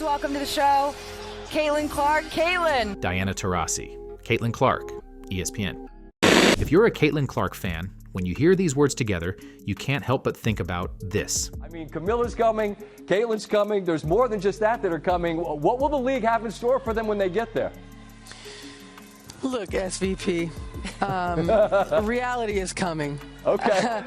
welcome to the show, Caitlin Clark. Caitlin. Diana Taurasi. Caitlin Clark, ESPN. If you're a Caitlin Clark fan, when you hear these words together, you can't help but think about this. I mean, Camilla's coming, Caitlin's coming. There's more than just that are coming. What will the league have in store for them when they get there? Look, SVP, reality is coming. Okay.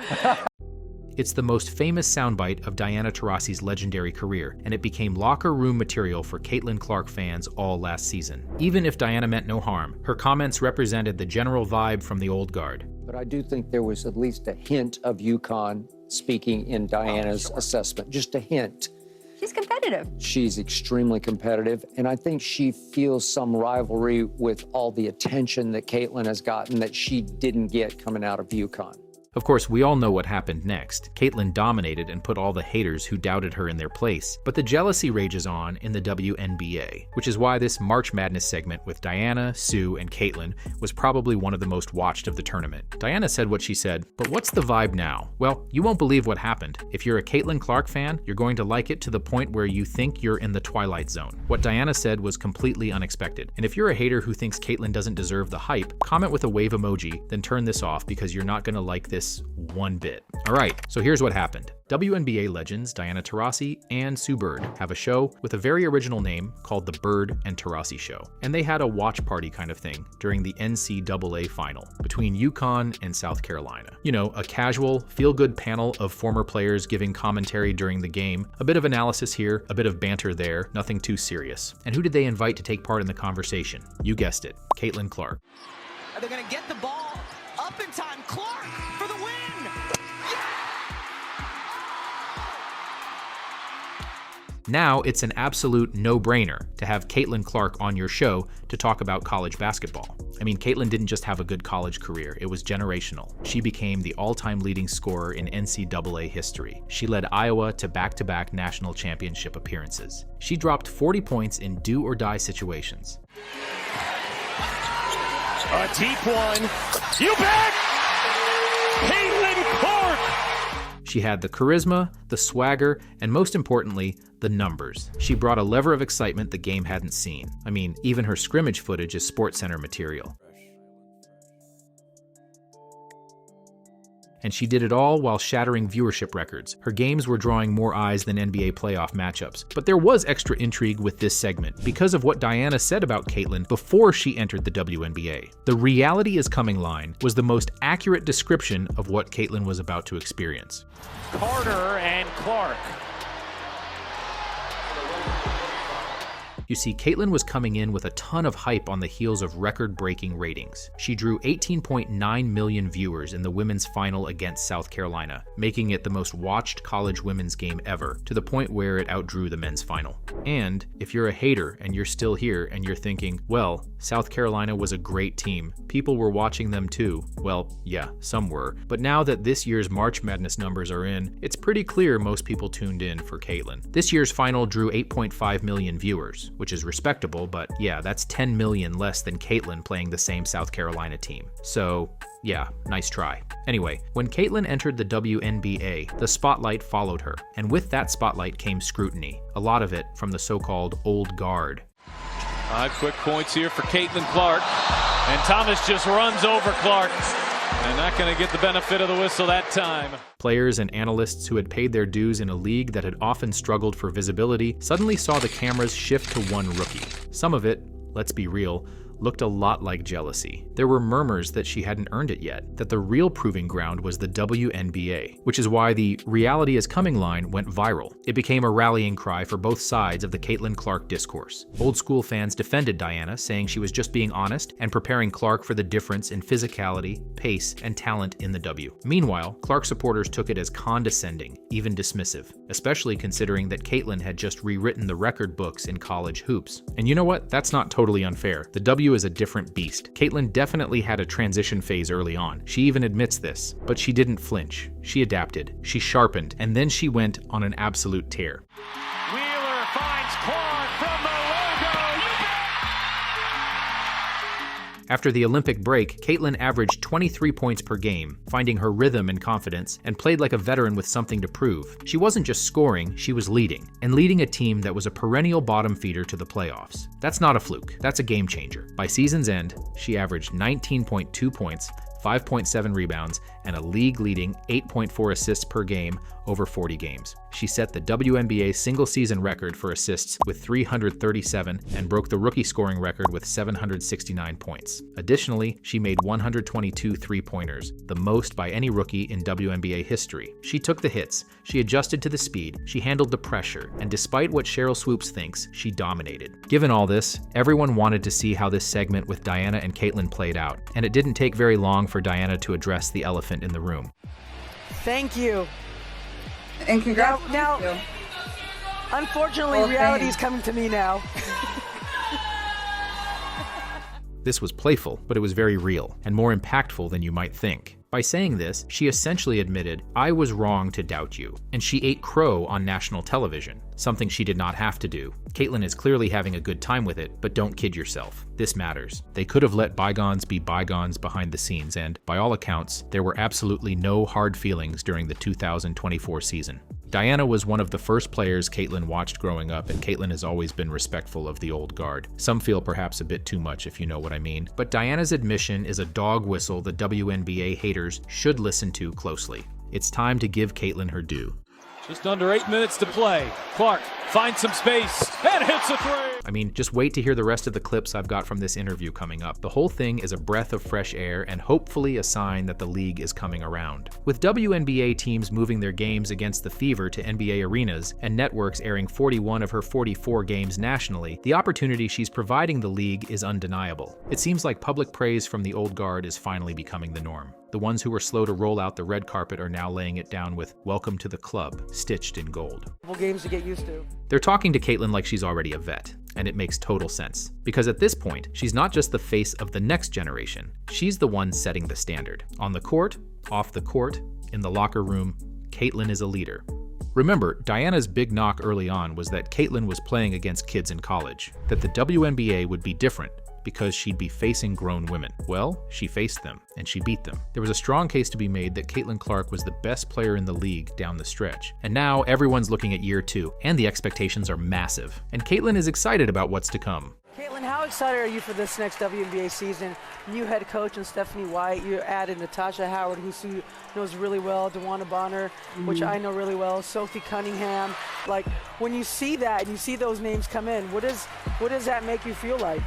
It's the most famous soundbite of Diana Taurasi's legendary career, and it became locker room material for Caitlin Clark fans all last season. Even if Diana meant no harm, her comments represented the general vibe from the old guard. But I do think there was at least a hint of UConn speaking in Diana's assessment, just a hint. She's competitive. She's extremely competitive, and I think she feels some rivalry with all the attention that Caitlin has gotten that she didn't get coming out of UConn. Of course, we all know what happened next. Caitlin dominated and put all the haters who doubted her in their place. But the jealousy rages on in the WNBA, which is why this March Madness segment with Diana, Sue, and Caitlin was probably one of the most watched of the tournament. Diana said what she said, but what's the vibe now? Well, you won't believe what happened. If you're a Caitlin Clark fan, you're going to like it to the point where you think you're in the Twilight Zone. What Diana said was completely unexpected. And if you're a hater who thinks Caitlin doesn't deserve the hype, comment with a wave emoji, then turn this off because you're not going to like this one bit. All right, so here's what happened. WNBA legends Diana Taurasi and Sue Bird have a show with a very original name called The Bird and Taurasi Show. And they had a watch party kind of thing during the NCAA final between UConn and South Carolina. You know, a casual, feel-good panel of former players giving commentary during the game, a bit of analysis here, a bit of banter there, nothing too serious. And who did they invite to take part in the conversation? You guessed it, Caitlin Clark. Are they going to get the ball up in time? Clark for the win! Now it's an absolute no-brainer to have Caitlin Clark on your show to talk about college basketball. I mean, Caitlin didn't just have a good college career, it was generational. She became the all-time leading scorer in NCAA history. She led Iowa to back-to-back national championship appearances. She dropped 40 points in do-or-die situations. A deep one. You bet! Caitlin Clark! She had the charisma, the swagger, and most importantly, the numbers. She brought a level of excitement the game hadn't seen. I mean, even her scrimmage footage is SportsCenter material. And she did it all while shattering viewership records. Her games were drawing more eyes than NBA playoff matchups. But there was extra intrigue with this segment because of what Diana said about Caitlin before she entered the WNBA. The reality is coming line was the most accurate description of what Caitlin was about to experience. Carter and Clark. You see, Caitlin was coming in with a ton of hype on the heels of record-breaking ratings. She drew 18.9 million viewers in the women's final against South Carolina, making it the most watched college women's game ever, to the point where it outdrew the men's final. And if you're a hater and you're still here and you're thinking, well, South Carolina was a great team, people were watching them too. Well, yeah, some were. But now that this year's March Madness numbers are in, it's pretty clear most people tuned in for Caitlin. This year's final drew 8.5 million viewers, which is respectable, but yeah, that's 10 million less than Caitlin playing the same South Carolina team. So yeah, nice try. Anyway, when Caitlin entered the WNBA, the spotlight followed her, and with that spotlight came scrutiny, a lot of it from the so-called old guard. 5 quick points here for Caitlin Clark, and Thomas just runs over Clark. And not going to get the benefit of the whistle that time. Players and analysts who had paid their dues in a league that had often struggled for visibility suddenly saw the cameras shift to one rookie. Some of it, let's be real, looked a lot like jealousy. There were murmurs that she hadn't earned it yet, that the real proving ground was the WNBA, which is why the reality is coming line went viral. It became a rallying cry for both sides of the Caitlin Clark discourse. Old school fans defended Diana, saying she was just being honest and preparing Clark for the difference in physicality, pace, and talent in the W. Meanwhile, Clark supporters took it as condescending, even dismissive, especially considering that Caitlin had just rewritten the record books in college hoops. And you know what? That's not totally unfair. The W is a different beast. Caitlin definitely had a transition phase early on. She even admits this, but she didn't flinch. She adapted, she sharpened, and then she went on an absolute tear. Wheeler finds Clark from the logo. After the Olympic break, Caitlin averaged 23 points per game, finding her rhythm and confidence, and played like a veteran with something to prove. She wasn't just scoring, she was leading, and leading a team that was a perennial bottom feeder to the playoffs. That's not a fluke, that's a game changer. By season's end, she averaged 19.2 points, 5.7 rebounds, and a league-leading 8.4 assists per game over 40 games. She set the WNBA single-season record for assists with 337 and broke the rookie scoring record with 769 points. Additionally, she made 122 three-pointers, the most by any rookie in WNBA history. She took the hits, she adjusted to the speed, she handled the pressure, and despite what Sheryl Swoopes thinks, she dominated. Given all this, everyone wanted to see how this segment with Diana and Caitlin played out, and it didn't take very long for Diana to address the elephant in the room. Thank you. And congrats. Now, unfortunately, reality is coming to me now. This was playful, but it was very real, and more impactful than you might think. By saying this, she essentially admitted, "I was wrong to doubt you," and she ate crow on national television, something she did not have to do. Caitlin is clearly having a good time with it, but don't kid yourself. This matters. They could have let bygones be bygones behind the scenes, and, by all accounts, there were absolutely no hard feelings during the 2024 season. Diana was one of the first players Caitlin watched growing up, and Caitlin has always been respectful of the old guard. Some feel perhaps a bit too much, if you know what I mean. But Diana's admission is a dog whistle the WNBA haters should listen to closely. It's time to give Caitlin her due. Just under 8 minutes to play. Clark finds some space and hits a three. I mean, just wait to hear the rest of the clips I've got from this interview coming up. The whole thing is a breath of fresh air and hopefully a sign that the league is coming around. With WNBA teams moving their games against the Fever to NBA arenas and networks airing 41 of her 44 games nationally, the opportunity she's providing the league is undeniable. It seems like public praise from the old guard is finally becoming the norm. The ones who were slow to roll out the red carpet are now laying it down with "Welcome to the club," stitched in gold. Couple games to get used to. They're talking to Caitlin like she's already a vet, and it makes total sense. Because at this point, she's not just the face of the next generation, she's the one setting the standard. On the court, off the court, in the locker room, Caitlin is a leader. Remember, Diana's big knock early on was that Caitlin was playing against kids in college, that the WNBA would be different because she'd be facing grown women. Well, she faced them, and she beat them. There was a strong case to be made that Caitlin Clark was the best player in the league down the stretch. And now everyone's looking at year 2, and the expectations are massive. And Caitlin is excited about what's to come. Caitlin, how excited are you for this next WNBA season? New head coach and Stephanie White. You added Natasha Howard, who Sue knows really well, DeWanna Bonner, which I know really well, Sophie Cunningham. Like, when you see that and you see those names come in, what does that make you feel like?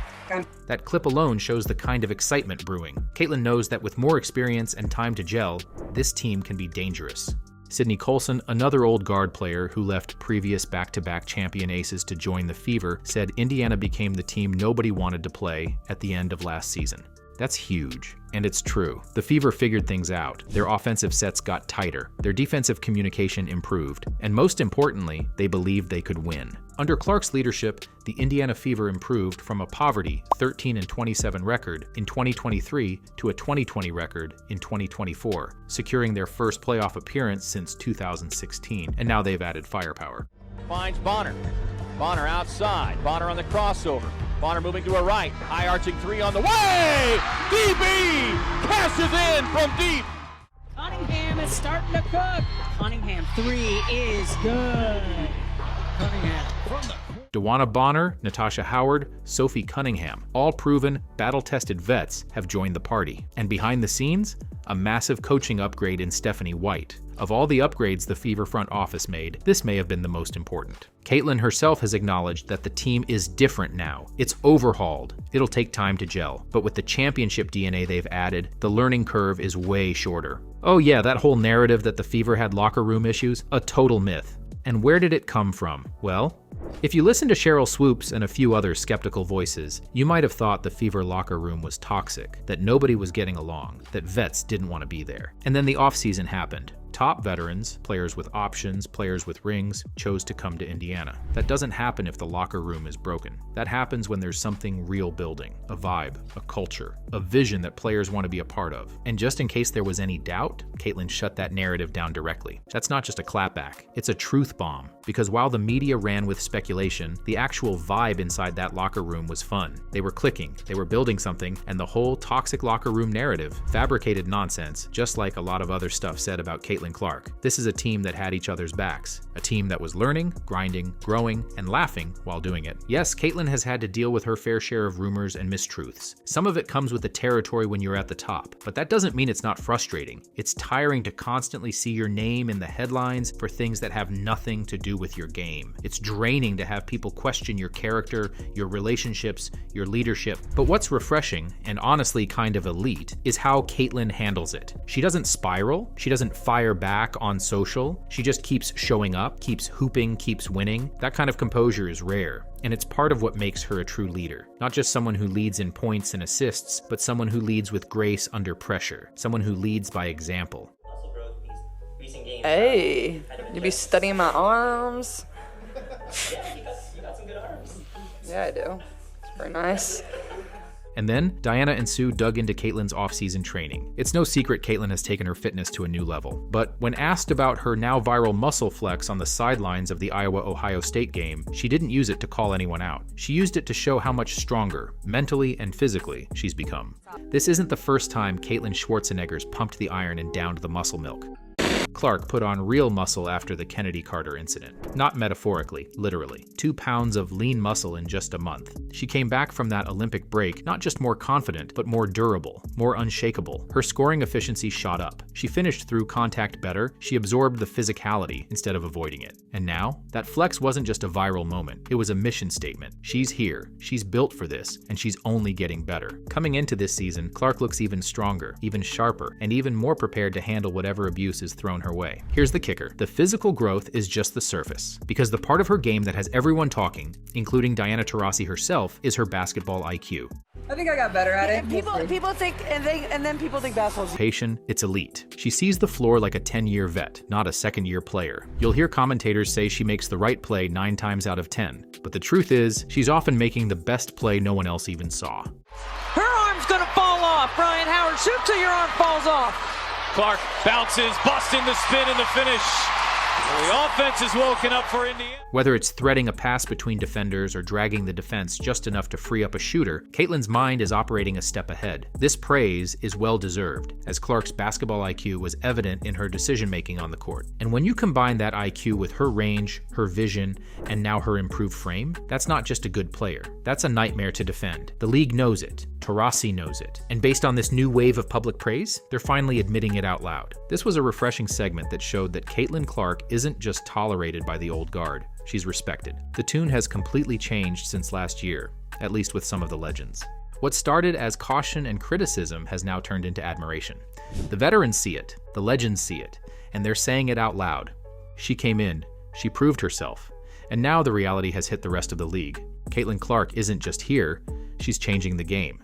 That clip alone shows the kind of excitement brewing. Caitlin knows that with more experience and time to gel, this team can be dangerous. Sydney Colson, another old guard player who left previous back-to-back champion aces to join the Fever, said Indiana became the team nobody wanted to play at the end of last season. That's huge. And it's true. The Fever figured things out. Their offensive sets got tighter. Their defensive communication improved. And most importantly, they believed they could win. Under Clark's leadership, the Indiana Fever improved from a poverty 13-27 record in 2023 to a 2020 record in 2024, securing their first playoff appearance since 2016. And now they've added firepower. Finds Bonner. Bonner outside. Bonner on the crossover. Bonner moving to her right. High arching three on the way. DB cashes in from deep. Cunningham is starting to cook. Cunningham three is good. Cunningham from the DeWanna Bonner, Natasha Howard, Sophie Cunningham, all proven, battle-tested vets, have joined the party. And behind the scenes, a massive coaching upgrade in Stephanie White. Of all the upgrades the Fever front office made, this may have been the most important. Caitlin herself has acknowledged that the team is different now. It's overhauled. It'll take time to gel. But with the championship DNA they've added, the learning curve is way shorter. Oh yeah, that whole narrative that the Fever had locker room issues, a total myth. And where did it come from? Well, if you listen to Sheryl Swoopes and a few other skeptical voices, you might have thought the Fever locker room was toxic, that nobody was getting along, that vets didn't want to be there. And then the offseason happened. Top veterans, players with options, players with rings, chose to come to Indiana. That doesn't happen if the locker room is broken. That happens when there's something real building, a vibe, a culture, a vision that players want to be a part of. And just in case there was any doubt, Caitlin shut that narrative down directly. That's not just a clapback, it's a truth bomb. Because while the media ran with speculation, the actual vibe inside that locker room was fun. They were clicking, they were building something, and the whole toxic locker room narrative, fabricated nonsense, just like a lot of other stuff said about Caitlin Clark. This is a team that had each other's backs. A team that was learning, grinding, growing, and laughing while doing it. Yes, Caitlin has had to deal with her fair share of rumors and mistruths. Some of it comes with the territory when you're at the top, but that doesn't mean it's not frustrating. It's tiring to constantly see your name in the headlines for things that have nothing to do with your game. It's draining to have people question your character, your relationships, your leadership. But what's refreshing, and honestly kind of elite, is how Caitlin handles it. She doesn't spiral, she doesn't fire back on social, she just keeps showing up, keeps hooping, keeps winning. That kind of composure is rare. And it's part of what makes her a true leader. Not just someone who leads in points and assists, but someone who leads with grace under pressure. Someone who leads by example. Hey, you be studying my arms? Yeah, you got some good arms. Yeah, I do. It's very nice. And then, Diana and Sue dug into Caitlin's off-season training. It's no secret Caitlin has taken her fitness to a new level. But when asked about her now viral muscle flex on the sidelines of the Iowa-Ohio State game, she didn't use it to call anyone out. She used it to show how much stronger, mentally and physically, she's become. This isn't the first time Caitlin Schwarzenegger's pumped the iron and downed the muscle milk. Clark put on real muscle after the Kennedy Carter incident. Not metaphorically, literally. 2 pounds of lean muscle in just a month. She came back from that Olympic break not just more confident, but more durable, more unshakable. Her scoring efficiency shot up. She finished through contact better. She absorbed the physicality instead of avoiding it. And now, that flex wasn't just a viral moment. It was a mission statement. She's here. She's built for this, and she's only getting better. Coming into this season, Clark looks even stronger, even sharper, and even more prepared to handle whatever abuse is thrown her way. Here's the kicker. The physical growth is just the surface, because the part of her game that has everyone talking, including Diana Taurasi herself, is her basketball IQ. I think I got better at it. People think, and then people think basketball's Patient, it's elite. She sees the floor like a 10-year vet, not a second-year player. You'll hear commentators say she makes the right play 9 times out of 10, but the truth is, she's often making the best play no one else even saw. Her arm's gonna fall off. Brian Howard, shoot till your arm falls off. Clark bounces, busting the spin and the finish. The offense is woken up for Indiana. Whether it's threading a pass between defenders or dragging the defense just enough to free up a shooter, Caitlin's mind is operating a step ahead. This praise is well-deserved, as Clark's basketball IQ was evident in her decision-making on the court. And when you combine that IQ with her range, her vision, and now her improved frame, that's not just a good player. That's a nightmare to defend. The league knows it. Taurasi knows it. And based on this new wave of public praise, they're finally admitting it out loud. This was a refreshing segment that showed that Caitlin Clark isn't just tolerated by the old guard. She's respected. The tune has completely changed since last year, at least with some of the legends. What started as caution and criticism has now turned into admiration. The veterans see it, the legends see it, and they're saying it out loud. She came in, she proved herself, and now the reality has hit the rest of the league. Caitlin Clark isn't just here, she's changing the game.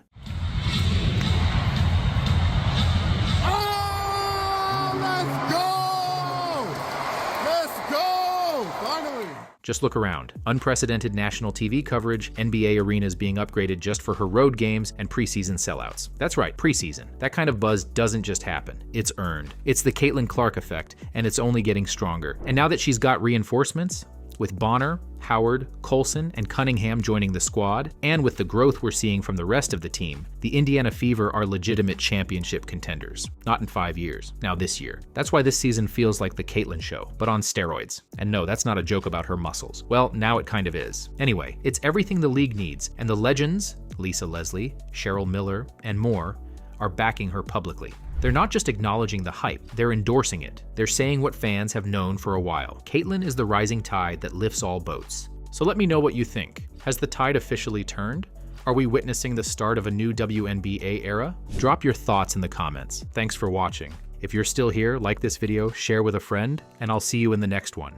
Just look around. Unprecedented national TV coverage, NBA arenas being upgraded just for her road games, and preseason sellouts. That's right, preseason. That kind of buzz doesn't just happen. It's earned. It's the Caitlin Clark effect, and it's only getting stronger. And now that she's got reinforcements, with Bonner, Howard, Colson, and Cunningham joining the squad, and with the growth we're seeing from the rest of the team, the Indiana Fever are legitimate championship contenders. Not in 5 years. Now this year. That's why this season feels like the Caitlin show, but on steroids. And no, that's not a joke about her muscles. Well, now it kind of is. Anyway, it's everything the league needs, and the legends, Lisa Leslie, Cheryl Miller, and more, are backing her publicly. They're not just acknowledging the hype, they're endorsing it. They're saying what fans have known for a while. Caitlin is the rising tide that lifts all boats. So let me know what you think. Has the tide officially turned? Are we witnessing the start of a new WNBA era? Drop your thoughts in the comments. Thanks for watching. If you're still here, like this video, share with a friend, and I'll see you in the next one.